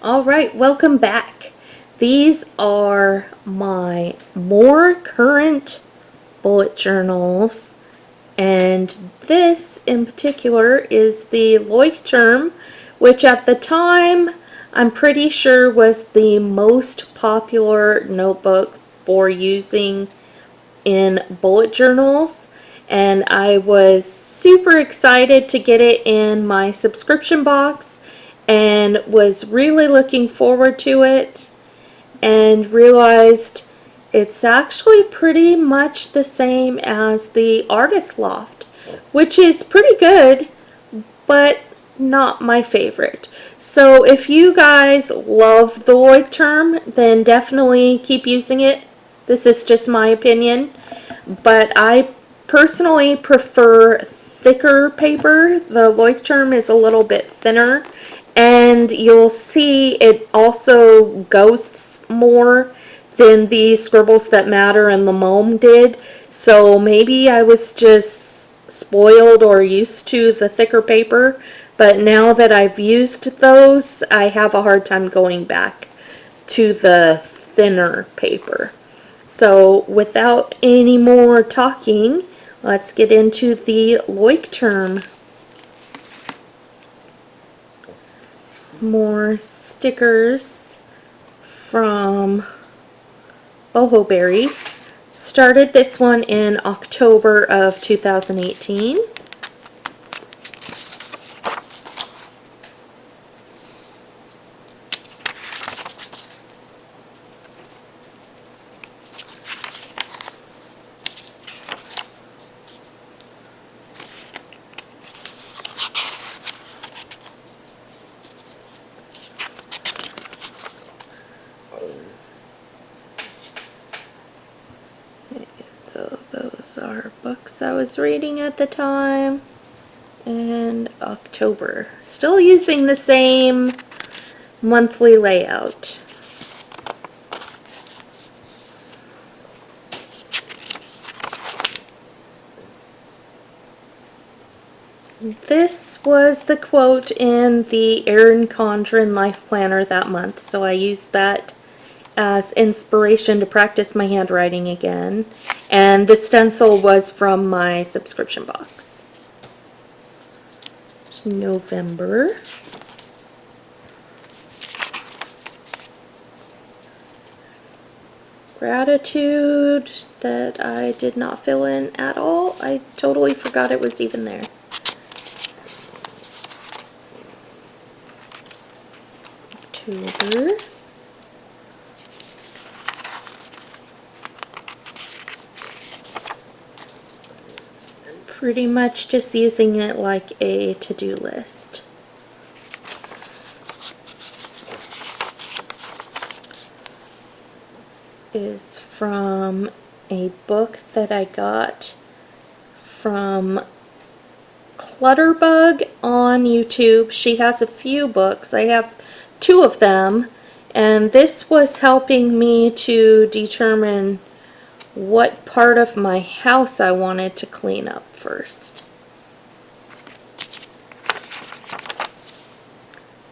Alright, welcome back. These are my more current bullet journals, and this in particular is the Leuchtturm, which at the time I'm pretty sure was the most popular notebook for using in bullet journals, and I was super excited to get it in my subscription box and was really looking forward to it, and realized it's actually pretty much the same as the Artist Loft, which is pretty good, but not my favorite. So if you guys love the Leuchtturm, then definitely keep using it. This is just my opinion, but I personally prefer thicker paper. The Leuchtturm is a little bit thinner, and you'll see it also ghosts more than the Scribbles That Matter and the Moam did. So maybe I was just spoiled or used to the thicker paper, but now that I've used those, I have a hard time going back to the thinner paper. So without any more talking, let's get into the Leuchtturm. More stickers from Bohoberry. Started this one in October of 2018. So those are books I was reading at the time. And October. Still using the same monthly layout. This was the quote in the Erin Condren Life Planner that month, so I used that as inspiration to practice my handwriting again. And the stencil was from my subscription box. It's November. Gratitude that I did not fill in at all. I totally forgot it was even there. October. Pretty much just using it like a to-do list. This is from a book that I got from Clutterbug on YouTube. She has a few books. I have 2 of them, and this was helping me to determine what part of my house I wanted to clean up first.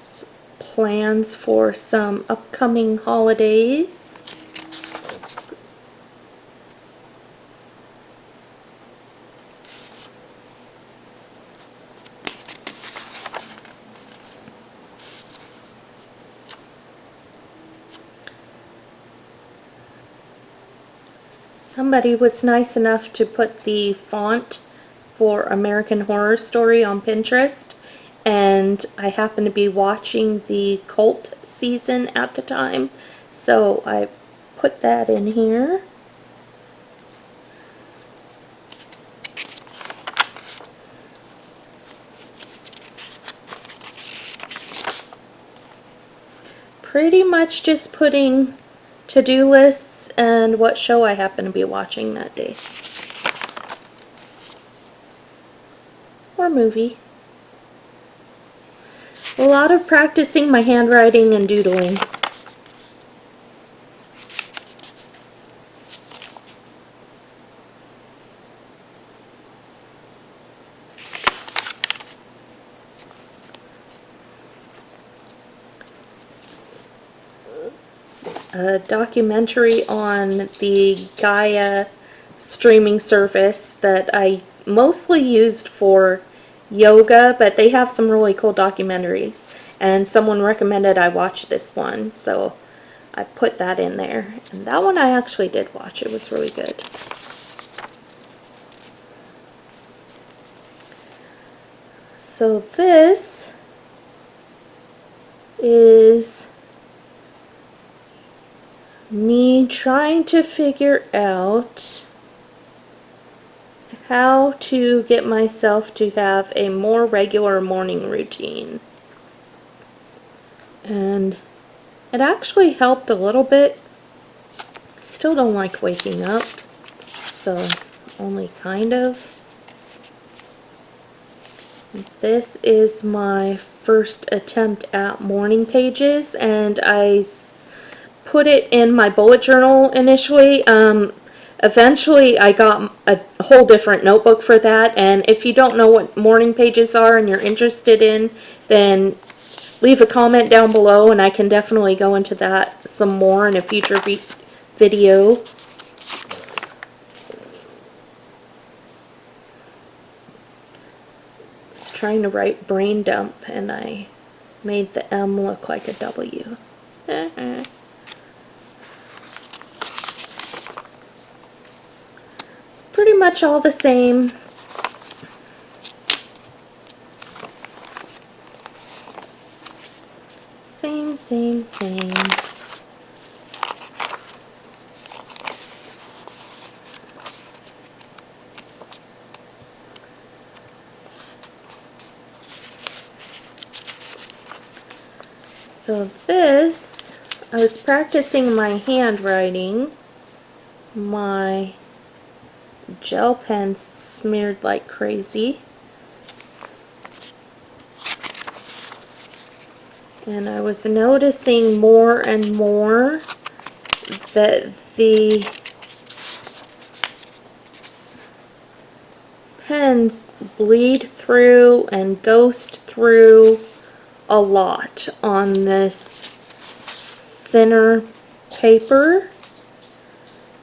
So, plans for some upcoming holidays. Somebody was nice enough to put the font for American Horror Story on Pinterest, and I happened to be watching the cult season at the time, so I put that in here. Pretty much just putting to-do lists and what show I happen to be watching that day. Or movie. A lot of practicing my handwriting and doodling. a documentary on the Gaia streaming service that I mostly used for yoga, but they have some really cool documentaries, and someone recommended I watch this one, so I put that in there. And that one I actually did watch. It was really good. So this is me trying to figure out how to get myself to have a more regular morning routine. And it actually helped a little bit. Still don't like waking up, so only kind of. This is my first attempt at morning pages, and I put it in my bullet journal initially. Eventually I got a whole different notebook for that, and if you don't know what morning pages are and you're interested in, then leave a comment down below and I can definitely go into that some more in a future video. I was trying to write brain dump and I made the M look like a W. Pretty much all the same. Same. So this, I was practicing my handwriting. My gel pen smeared like crazy, and I was noticing more and more that the pens bleed through and ghost through a lot on this thinner paper.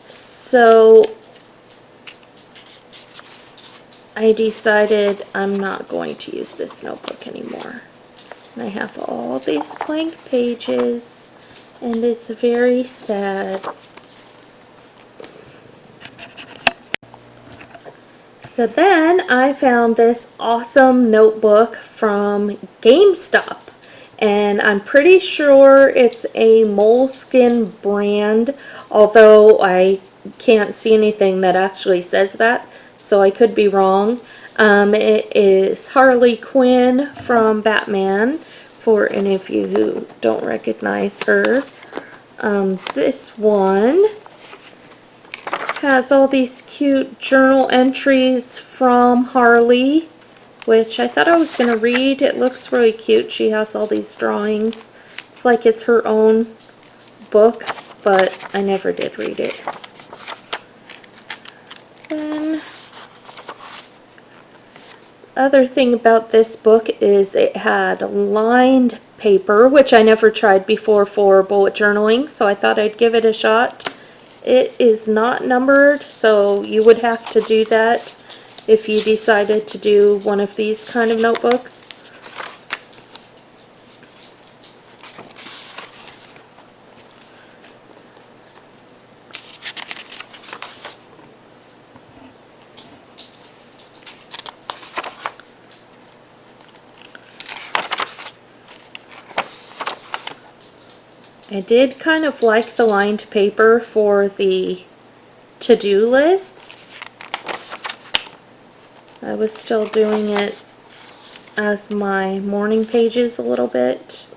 So I decided I'm not going to use this notebook anymore. And I have all these blank pages, and it's very sad. So then I found this awesome notebook from GameStop, and I'm pretty sure it's a Moleskine brand, although I can't see anything that actually says that, so I could be wrong. It is Harley Quinn from Batman, for any of you who don't recognize her. This one has all these cute journal entries from Harley, which I thought I was going to read. It looks really cute. She has all these drawings. It's like it's her own book, but I never did read it. Then, other thing about this book is it had lined paper, which I never tried before for bullet journaling, so I thought I'd give it a shot. It is not numbered, so you would have to do that if you decided to do one of these kind of notebooks. I did kind of like the lined paper for the to-do lists. I was still doing it as my morning pages a little bit.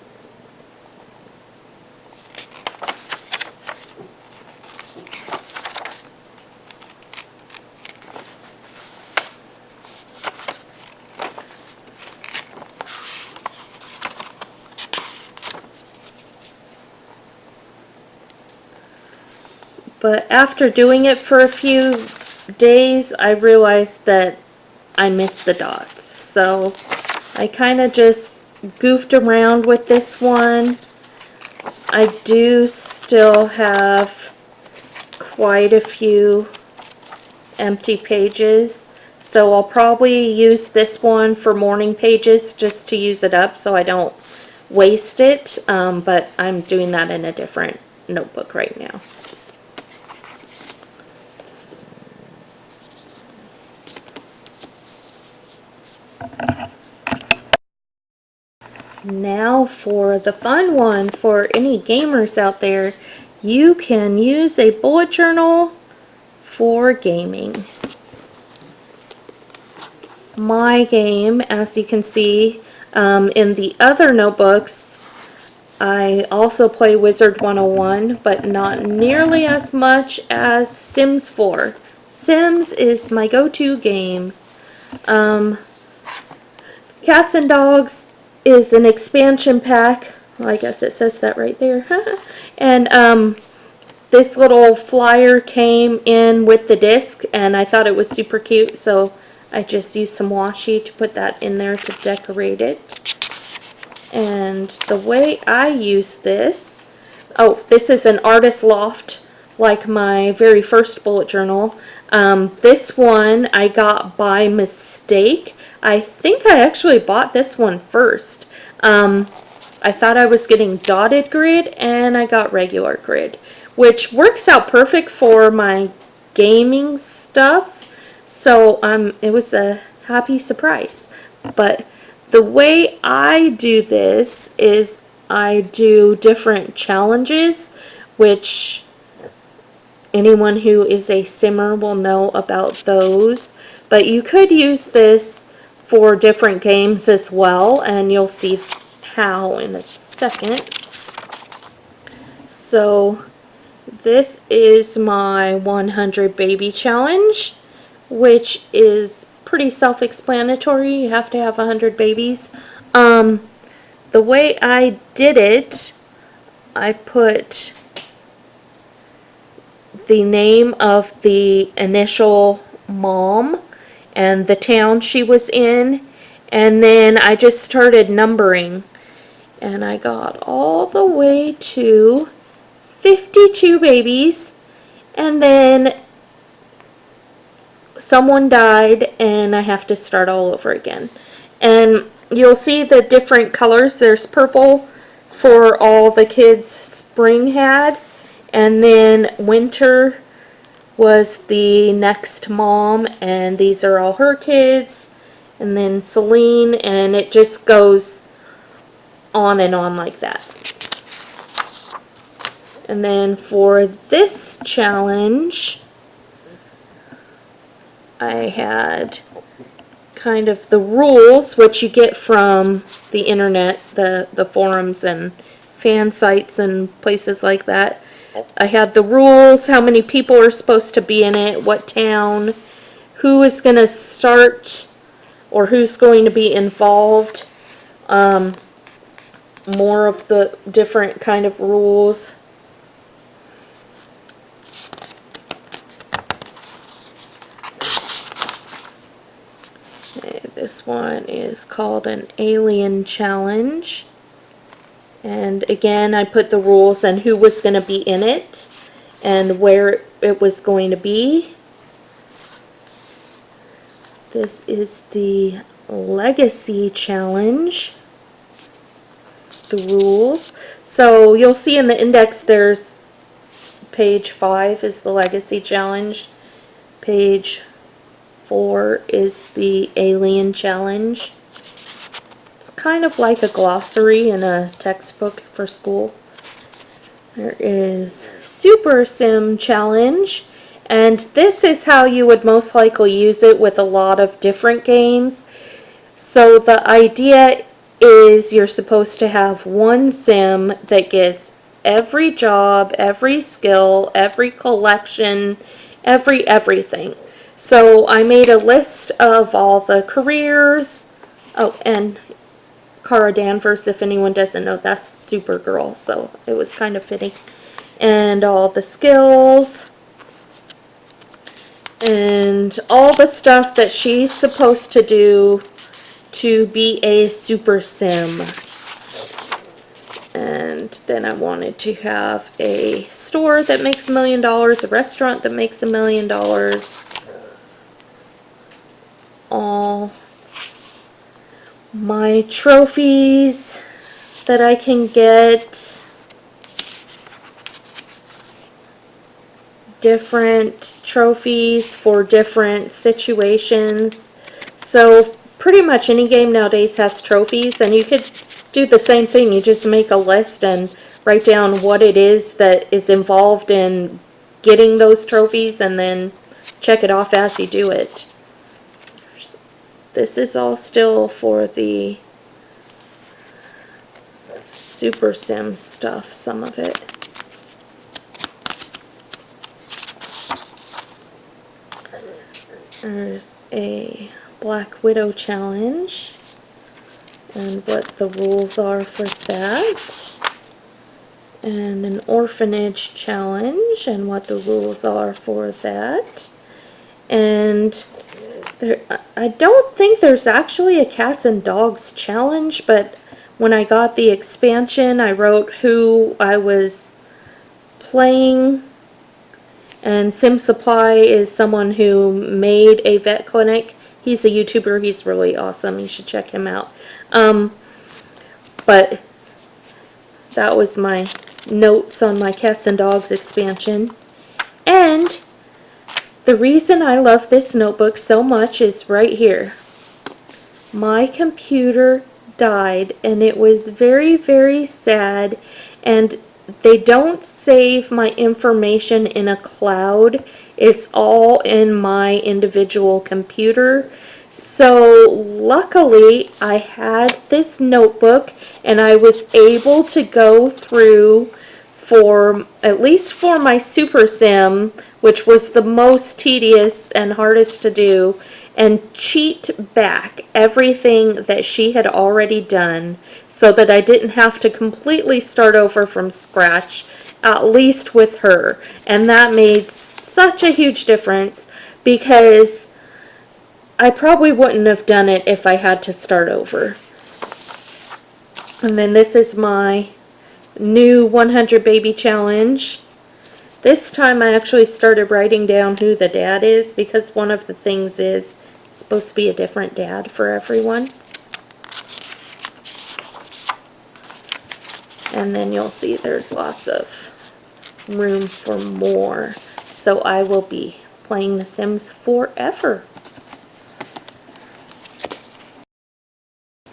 But after doing it for a few days, I realized that I missed the dots. So I kind of just goofed around with this one. I do still have quite a few empty pages, so I'll probably use this one for morning pages just to use it up so I don't waste it, but I'm doing that in a different notebook right now. Now for the fun one for any gamers out there, you can use a bullet journal for gaming. My game, as you can see in the other notebooks, I also play Wizard 101, but not nearly as much as Sims 4. Sims is my go-to game. Cats and Dogs is an expansion pack. Well, I guess it says that right there. And this little flyer came in with the disc, and I thought it was super cute, so I just used some washi to put that in there to decorate it. And the way I use this, oh, this is an artist loft, like my very first bullet journal. This one I got by mistake. I think I actually bought this one first. I thought I was getting dotted grid, and I got regular grid, which works out perfect for my gaming stuff. So it was a happy surprise. But the way I do this is I do different challenges, which anyone who is a simmer will know about those. But you could use this for different games as well, and you'll see how in a second. So this is my 100 baby challenge, which is pretty self-explanatory. You have to have 100 babies. The way I did it, I put the name of the initial mom and the town she was in, and then I just started numbering, and I got all the way to 52 babies, and then someone died and I have to start all over again. And you'll see the different colors. There's purple for all the kids spring had, and then winter was the next mom, and these are all her kids, and then Celine, and it just goes on and on like that. And then for this challenge, I had kind of the rules, which you get from the internet, the forums and fan sites and places like that. I had the rules, how many people are supposed to be in it, what town, who is going to start or who's going to be involved, more of the different kind of rules. Okay, this one is called an alien challenge. And again, I put the rules and who was going to be in it and where it was going to be. This is the legacy challenge. The rules. So you'll see in the index there's page 5 is the legacy challenge. Page 4 is the alien challenge. Kind of like a glossary in a textbook for school. There is Super Sim Challenge, and this is how you would most likely use it with a lot of different games. So the idea is you're supposed to have one sim that gets every job, every skill, every collection, everything. So I made a list of all the careers. Oh, and Cara Danvers, if anyone doesn't know, that's Supergirl, so it was kind of fitting. And all the skills and all the stuff that she's supposed to do to be a super sim. And then I wanted to have a store that makes $1 million, a restaurant that makes $1 million. All my trophies that I can get, different trophies for different situations. So pretty much any game nowadays has trophies, and you could do the same thing. You just make a list and write down what it is that is involved in getting those trophies, and then check it off as you do it. This is all still for the Super Sim stuff, some of it. There's a Black Widow challenge and what the rules are for that. And an orphanage challenge and what the rules are for that. And I don't think there's actually a cats and dogs challenge, but when I got the expansion, I wrote who I was playing. And Sim Supply is someone who made a vet clinic. He's a YouTuber. He's really awesome. You should check him out. But that was my notes on my cats and dogs expansion. And the reason I love this notebook so much is right here. My computer died, and it was very, very sad, and they don't save my information in a cloud. It's all in my individual computer. So luckily I had this notebook, and I was able to go through, for at least for my Super Sim, which was the most tedious and hardest to do, and cheat back everything that she had already done so that I didn't have to completely start over from scratch, at least with her. And that made such a huge difference, because I probably wouldn't have done it if I had to start over. And then this is my new 100 baby challenge. This time I actually started writing down who the dad is, because one of the things is it's supposed to be a different dad for everyone. And then you'll see there's lots of room for more. So I will be playing The Sims forever.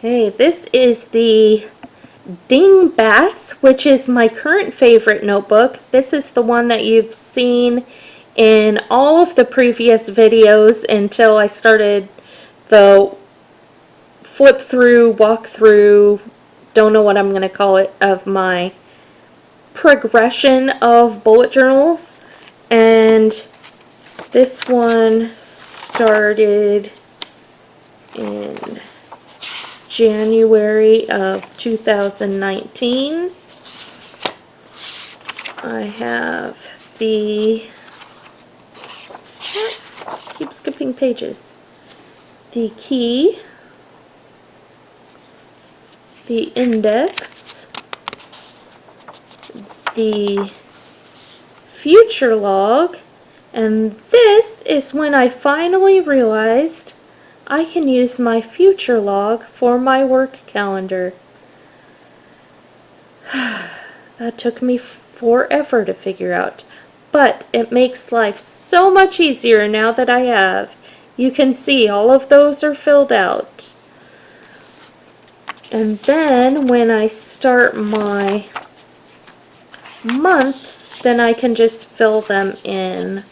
Hey, this is the Dingbats, which is my current favorite notebook. This is the one that you've seen in all of the previous videos until I started the flip through, walk through, don't know what I'm going to call it, of my progression of bullet journals. And this one started in January of 2019. I have the, keep skipping pages, the key, the index, the future log, and this is when I finally realized I can use my future log for my work calendar. That took me forever to figure out, but it makes life so much easier now that I have. You can see all of those are filled out. And then when I start my months, then I can just fill them in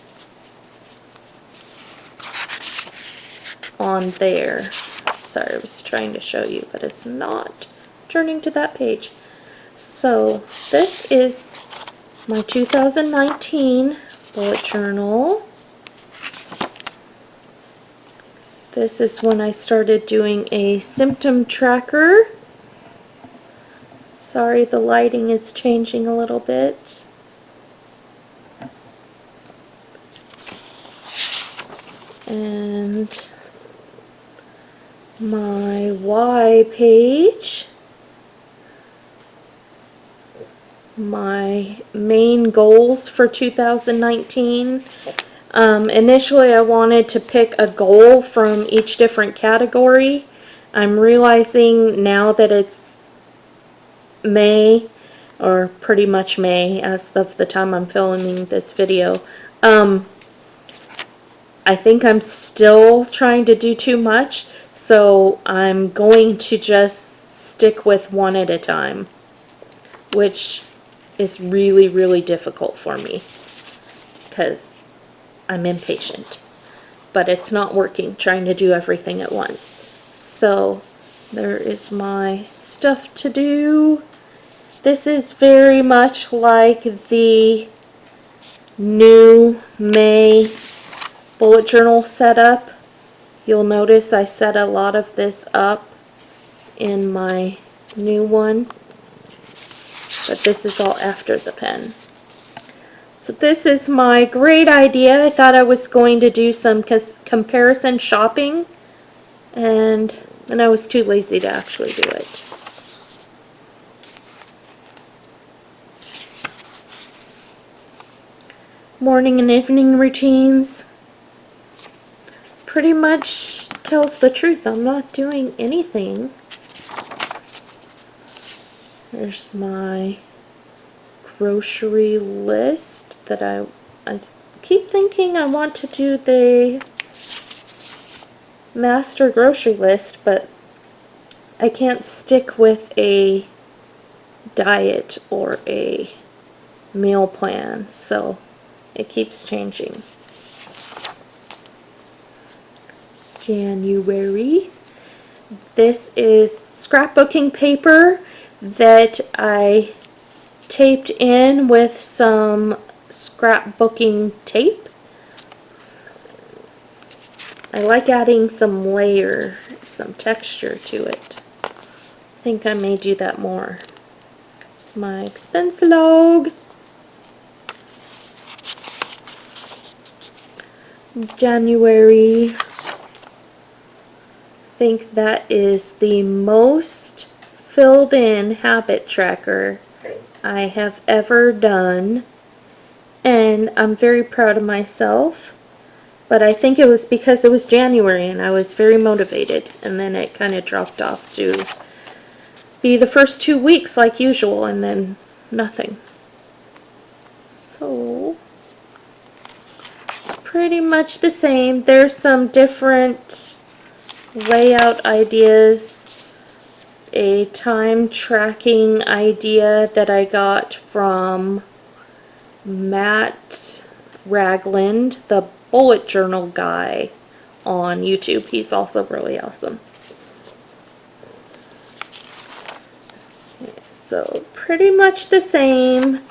on there. Sorry, I was trying to show you, but it's not turning to that page. So this is my 2019 bullet journal. This is when I started doing a symptom tracker. Sorry, the lighting is changing a little bit. And my why page. my main goals for 2019. Initially I wanted to pick a goal from each different category. I'm realizing now that it's May, or pretty much May as of the time I'm filming this video, I think I'm still trying to do too much, so I'm going to just stick with one at a time, which is really, really difficult for me because I'm impatient. But it's not working, trying to do everything at once. So there is my stuff to do. This is very much like the new May bullet journal setup. You'll notice I set a lot of this up in my new one, but this is all after the pen. So this is my great idea. I thought I was going to do some comparison shopping, and then I was too lazy to actually do it. Morning and evening routines. Pretty much tells the truth. I'm not doing anything. There's my grocery list that I keep thinking I want to do the master grocery list, but I can't stick with a diet or a meal plan, so it keeps changing. January. This is scrapbooking paper that I taped in with some scrapbooking tape. I like adding some layer, some texture to it. I think I may do that more. My expense log. January. I think that is the most filled in habit tracker I have ever done, and I'm very proud of myself, but I think it was because it was January and I was very motivated, and then it kind of dropped off to be the first 2 weeks like usual and then nothing. So pretty much the same. There's some different layout ideas, a time tracking idea that I got from Matt Ragland, the bullet journal guy on YouTube. He's also really awesome. So pretty much the same.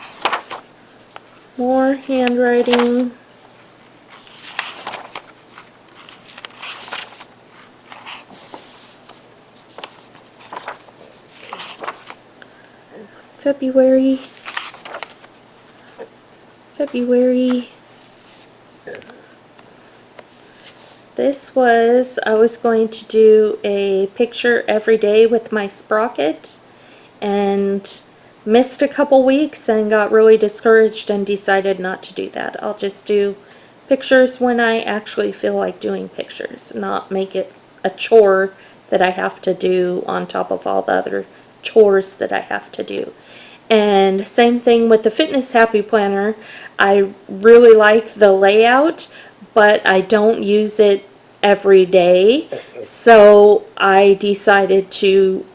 More handwriting. February. This was, I was going to do a picture every day with my sprocket and missed a couple weeks and got really discouraged and decided not to do that. I'll just do pictures when I actually feel like doing pictures, not make it a chore that I have to do on top of all the other chores that I have to do. And same thing with the Fitness Happy Planner. I really like the layout, but I don't use it every day. So I decided to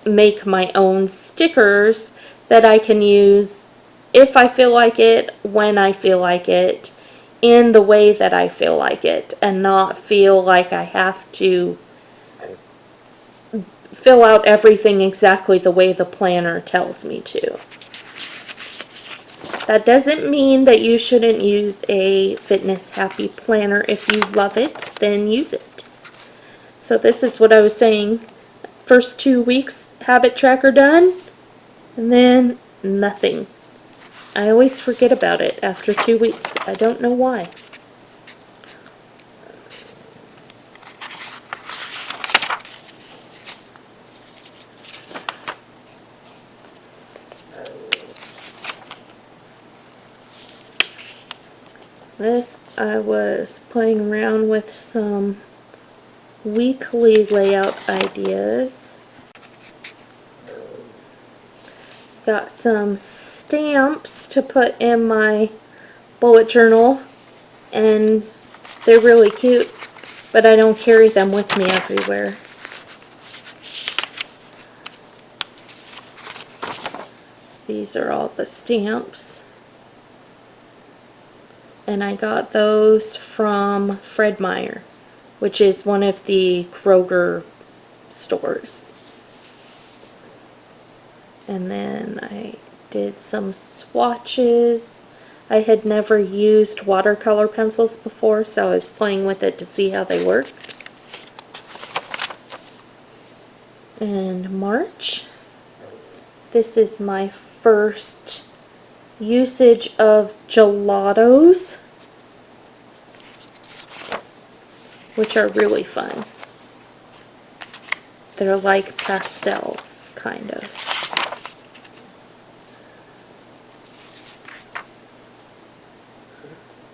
make my own stickers that I can use if I feel like it, when I feel like it, in the way that I feel like it, and not feel like I have to fill out everything exactly the way the planner tells me to. That doesn't mean that you shouldn't use a Fitness Happy Planner. If you love it, then use it. So this is what I was saying. First 2 weeks habit tracker done, and then nothing. I always forget about it after 2 weeks. I don't know why. This, I was playing around with some weekly layout ideas. Got some stamps to put in my bullet journal, and they're really cute, but I don't carry them with me everywhere. These are all the stamps, and I got those from Fred Meyer, which is one of the Kroger stores. And then I did some swatches. I had never used watercolor pencils before, so I was playing with it to see how they worked. And March. This is my first usage of gelatos, which are really fun. They're like pastels, kind of.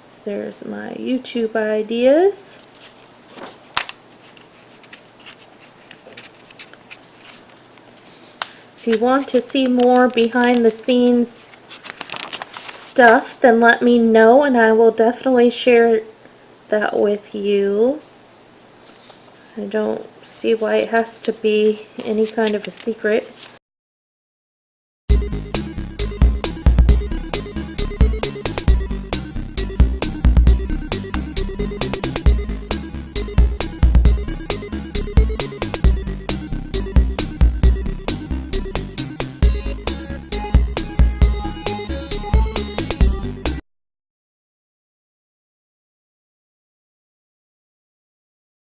So there's my YouTube ideas. If you want to see more behind the scenes stuff, then let me know and I will definitely share that with you. I don't see why it has to be any kind of a secret.